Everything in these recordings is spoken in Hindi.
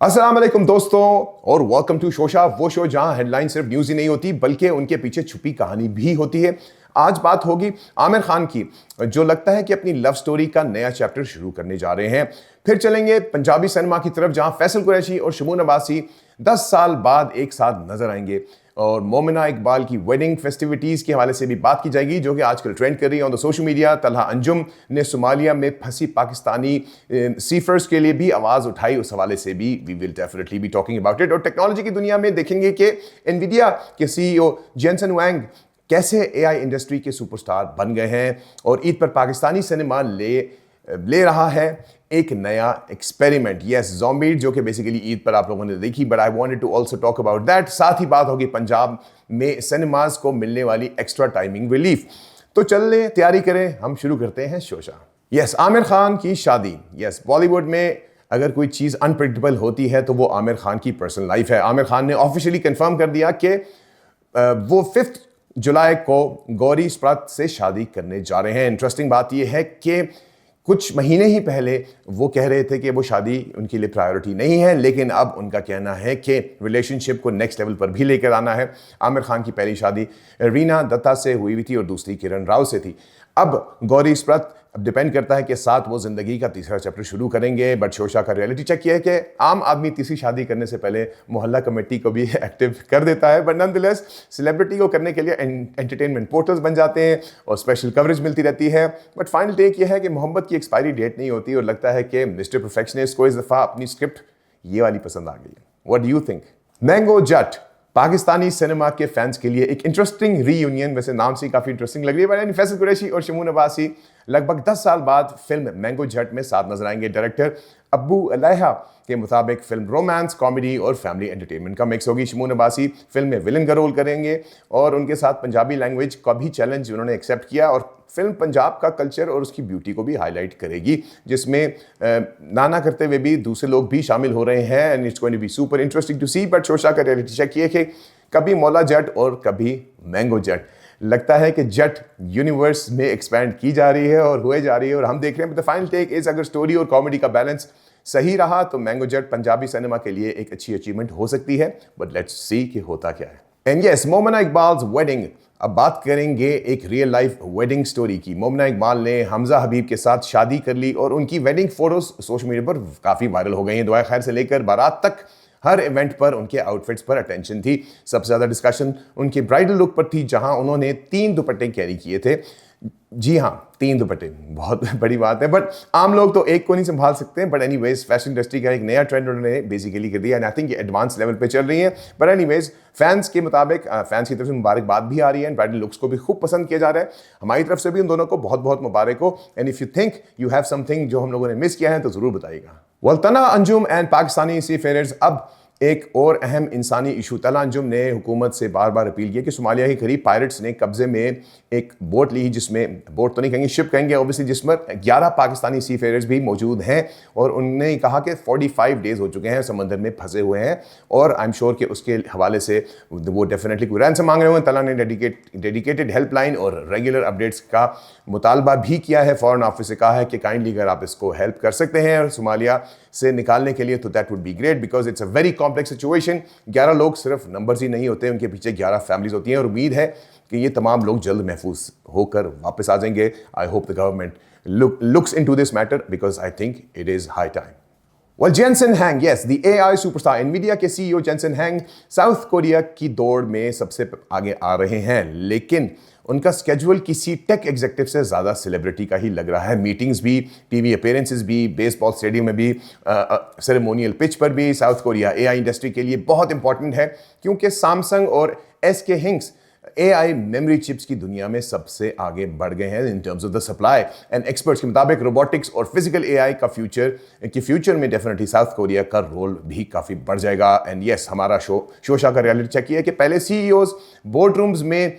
अस्सलाम वालेकुम दोस्तों और वेलकम टू शोशा, वो शो जहां हेडलाइन सिर्फ न्यूज़ ही नहीं होती बल्कि उनके पीछे छुपी कहानी भी होती है। आज बात होगी आमिर खान की, जो लगता है कि अपनी लव स्टोरी का नया चैप्टर शुरू करने जा रहे हैं। फिर चलेंगे पंजाबी सिनेमा की तरफ, जहां फैसल कुरैशी और शमून अब्बासी 10 साल बाद एक साथ नजर आएंगे। और मोमिना इकबाल की वेडिंग फेस्टिविटीज़ के हवाले से भी बात की जाएगी, जो कि आजकल ट्रेंड कर रही है on the social media. Talha Anjum ने सोमालिया में फंसी पाकिस्तानी सीफर्स के लिए भी आवाज़ उठाई, उस हवाले से भी we will definitely be talking about it. और टेक्नोलॉजी की दुनिया में देखेंगे कि एनवीडिया के सीईओ जेनसन हुएंग कैसे एआई इंडस्ट्री के सुपरस्टार बन गए हैं, और ईद पर पाकिस्तानी सिनेमा ले रहा है एक नया एक्सपेरिमेंट। यस, ज़ॉम्बी, जो कि बेसिकली ईद पर आप लोगों ने देखी, but I wanted to also talk about that. साथ ही बात होगी पंजाब में सिनेमाज को मिलने वाली एक्स्ट्रा टाइमिंग रिलीफ। तो चलिए तैयारी करें, हम शुरू करते हैं शोशा। यस, आमिर खान की शादी। यस, बॉलीवुड में अगर कोई चीज़ अनप्रेडिक्टेबल होती है तो वो आमिर खान की पर्सनल लाइफ है। आमिर खान ने ऑफिशियली कंफर्म कर दिया कि वो 5 जुलाई को गौरी स्प्रत से शादी करने जा रहे हैं। इंटरेस्टिंग बात यह है कि कुछ महीने ही पहले वो कह रहे थे कि वो शादी उनके लिए प्रायोरिटी नहीं है, लेकिन अब उनका कहना है कि रिलेशनशिप को नेक्स्ट लेवल पर भी लेकर आना है। आमिर खान की पहली शादी रीना दत्ता से हुई थी और दूसरी किरण राव से थी। अब गौरी स्प्रत, अब डिपेंड करता है कि साथ वो जिंदगी का तीसरा चैप्टर शुरू करेंगे। बट शोशा का रियलिटी चेक ये है कि आम आदमी तीसरी शादी करने से पहले मोहल्ला कमेटी को भी एक्टिव कर देता है, बट नॉनदलेस सेलिब्रिटी को करने के लिए एंटरटेनमेंट पोर्टल्स बन जाते हैं और स्पेशल कवरेज मिलती रहती है। बट फाइनल टेक ये है कि मोहब्बत की एक्सपायरी डेट नहीं होती, और लगता है कि मिस्टर परफेक्शनिस्ट को इस दफ़ा अपनी स्क्रिप्ट ये वाली पसंद आ गई है। What do you think? Mango Jatt Pakistani cinema के फैंस के लिए एक इंटरेस्टिंग रीयूनियन, वैसे नाम से काफ़ी इंटरेस्टिंग लग रही है। बट फैसल कुरैशी और शमून अब्बासी लगभग 10 साल बाद फिल्म मैंगो जट में साथ नजर आएंगे। डायरेक्टर अब्बू अलैहा के मुताबिक फिल्म रोमांस, कॉमेडी और फैमिली एंटरटेनमेंट का मिक्स होगी। शमून अब्बासी फिल्म में विलन का रोल करेंगे और उनके साथ पंजाबी लैंग्वेज का भी चैलेंज उन्होंने एक्सेप्ट किया, और फिल्म पंजाब का कल्चर और उसकी ब्यूटी को भी हाईलाइट करेगी, जिसमें नाना करते हुए भी दूसरे लोग भी शामिल हो रहे हैं। And it's going to be super interesting to see. But शोशा का रियलिटी चेक ये कि कभी मौला जट और कभी मैंगो जट, लगता है कि जट यूनिवर्स में एक्सपैंड की जा रही है और हुए जा रही है, और हम देख रहे हैं। द फाइनल टेक इज, अगर स्टोरी और कॉमेडी का बैलेंस सही रहा तो मैंगो जट पंजाबी सिनेमा के लिए एक अच्छी अचीवमेंट हो सकती है। बट लेट्स सी कि होता क्या है। And yes, Momina Iqbal's wedding. अब बात करेंगे एक रियल लाइफ वेडिंग स्टोरी की। मोमिना इकबाल ने हमजा हबीब के साथ शादी कर ली और उनकी वेडिंग फोटोज सोशल मीडिया पर काफ़ी वायरल हो गई हैं। दुआ खैर से लेकर बारात तक हर इवेंट पर उनके आउटफिट्स पर अटेंशन थी। सबसे ज़्यादा डिस्कशन उनके ब्राइडल लुक पर थी, जहां उन्होंने 3 दुपट्टे कैरी किए थे। जी हाँ, 3 दुपट्टे, बहुत बड़ी बात है। बट आम लोग तो एक को नहीं संभाल सकते। बट एनीवेज, फैशन इंडस्ट्री का एक नया ट्रेंड उन्होंने बेसिकली कर दिया, एंड आई थिंक ये एडवांस लेवल पे चल रही है। बट एनीवेज, फैंस के मुताबिक फैंस की तरफ से मुबारकबाद भी आ रही है, एंड ब्राइडल लुक्स को भी खूब पसंद किया जा रहा है। हमारी तरफ से भी उन दोनों को बहुत बहुत मुबारक हो। And if you think you have something जो हम लोगों ने मिस किया है तो ज़रूर बताइएगा। Well, Talha Anjum and Pakistani seafarers. अब एक और अहम इंसानी इशू। तलहा अंजुम ने हुकूमत से बार बार अपील की कि सोमालिया के करीब पायरेट्स ने कब्जे में एक बोट ली, जिसमें, बोट तो नहीं कहेंगे, शिप कहेंगे ऑब्वियसली, जिसमें 11 पाकिस्तानी सी फेयरर्स भी मौजूद हैं। और उन्होंने कहा कि 45 डेज हो चुके हैं समंदर में फंसे हुए हैं, और आई एम श्योर कि उसके हवाले से वो डेफिनेटली कोई रैंसम मांग रहे होंगे। तलहा ने डेडिकेटेड हेल्पलाइन और रेगुलर अपडेट्स का मुतालबा भी किया है। फॉरेन ऑफिस से कहा है कि काइंडली अगर आप इसको हेल्प कर सकते हैं और सोमालिया से निकालने के लिए, तो that would be great, because it's a very complex situation. 11 लोग सिर्फ नंबर्स ही नहीं होते, उनके पीछे 11 फैमिलीज होती हैं, और उम्मीद है कि ये तमाम लोग जल्द महफूज होकर वापस आ जाएंगे। I hope the government looks into this matter because I think it is high time. Well, Jensen Huang, yes, the AI superstar, NVIDIA के CEO Jensen Huang South Korea की दौड़ में सबसे आगे आ रहे हैं, लेकिन उनका स्केड्यूल किसी टेक एग्जेक्टिव से ज़्यादा सेलिब्रिटी का ही लग रहा है। मीटिंग्स भी, टीवी अपीयरेंसेस भी, बेसबॉल स्टेडियम में भी, सेरेमोनियल पिच पर भी। साउथ कोरिया एआई इंडस्ट्री के लिए बहुत इंपॉर्टेंट है, क्योंकि सैमसंग और SK हिंक्स AI मेमोरी चिप्स की दुनिया में सबसे आगे बढ़ गए हैं इन terms of the supply. And experts के मुताबिक रोबोटिक्स और फिजिकल AI का फ्यूचर में डेफिनेटली साउथ कोरिया का रोल भी काफ़ी बढ़ जाएगा। एंड यस, हमारा शोशा का रियलिटी चेक किया कि पहले CEOs बोर्ड रूम्स में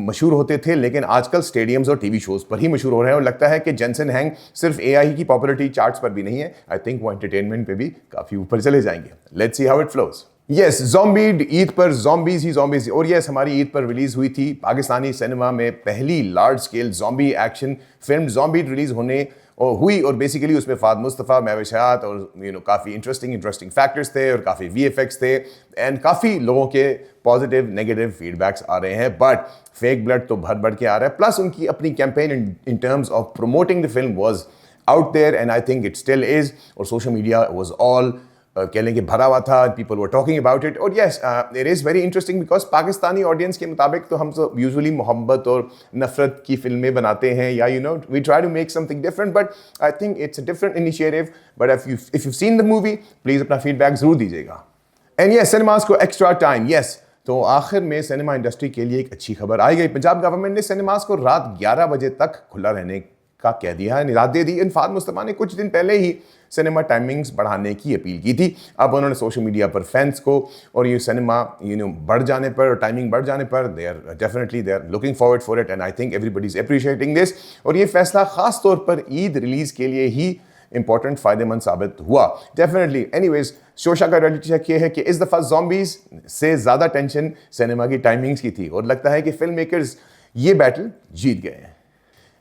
मशहूर होते थे, लेकिन आजकल स्टेडियम्स और टीवी शोज पर ही मशहूर हो रहे हैं। और लगता है कि जेनसन हैंग सिर्फ AI की पॉपुलरिटी चार्ट्स पर भी नहीं है, आई थिंक वो एंटरटेनमेंट पे भी काफ़ी ऊपर चले जाएंगे। Let's see how it flows. Yes, Zombied, Eid पर ज़ॉम्बीज ही ज़ॉम्बीज। और यस, हमारी ईद पर रिलीज हुई थी पाकिस्तानी सिनेमा में पहली large scale zombie action film. Zombied release होने और हुई, और बेसिकली उसमें फ़ाद मुस्तफ़ा, महविश हयात और काफ़ी इंटरेस्टिंग फैक्टर्स थे और काफ़ी VFX थे एंड काफ़ी लोगों के पॉजिटिव नेगेटिव फीडबैक्स आ रहे हैं, बट फेक ब्लड तो भर बढ़ के आ रहा है। प्लस उनकी अपनी campaign in terms of promoting the film was out there and I think it still is, और सोशल मीडिया वाज ऑल कह लें कि भरा हुआ था, people were talking about it. और yes, it is very interesting because Pakistani audience के मुताबिक तो हम सब यूजुअली मोहब्बत और नफरत की फिल्में बनाते हैं, या we try to make something different, but I think it's a different initiative. But if you seen the movie, please अपना फीडबैक ज़रूर दीजिएगा। एंड येस, सिनेमास को एक्स्ट्रा टाइम, येस, तो आखिर में सिनेमा इंडस्ट्री के लिए एक अच्छी खबर आई गई। पंजाब गवर्नमेंट ने सिनेमास को रात 11 बजे तक खुला रहने का कह दिया है, निराद दे दी। फ़ाद मुस्तफ़ा ने कुछ दिन पहले ही सिनेमा टाइमिंग्स बढ़ाने की अपील की थी। अब उन्होंने सोशल मीडिया पर फैंस को और ये सिनेमा बढ़ जाने पर और टाइमिंग बढ़ जाने पर they are looking forward for it and I think everybody is appreciating this. और ये फैसला खास तौर पर ईद रिलीज के लिए ही इंपॉर्टेंट फ़ायदेमंद साबित हुआ डेफिनेटली। एनीवेज, शोशा का रियलिटी चेक ये है कि इस दफ़ा ज़ॉम्बीज़ से ज़्यादा टेंशन सिनेमा की टाइमिंग्स की थी और लगता है कि फिल्म मेकर्स ये बैटल जीत गए हैं।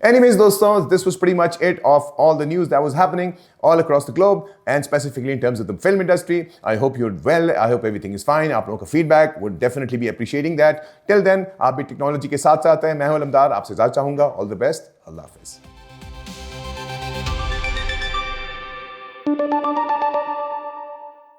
Anyways, doston, this was pretty much it of all the news that was happening all across the globe and specifically in terms of the film industry. I hope you're well. I hope everything is fine. आप लोगों का feedback would definitely be appreciating that. Till then, आप भी टेक्नोलॉजी के साथ साथ हैं। मैं हूं अलमदार, आपसे इजाज़त चाहूँगा। All the best. अल्लाह हाफ़िज़।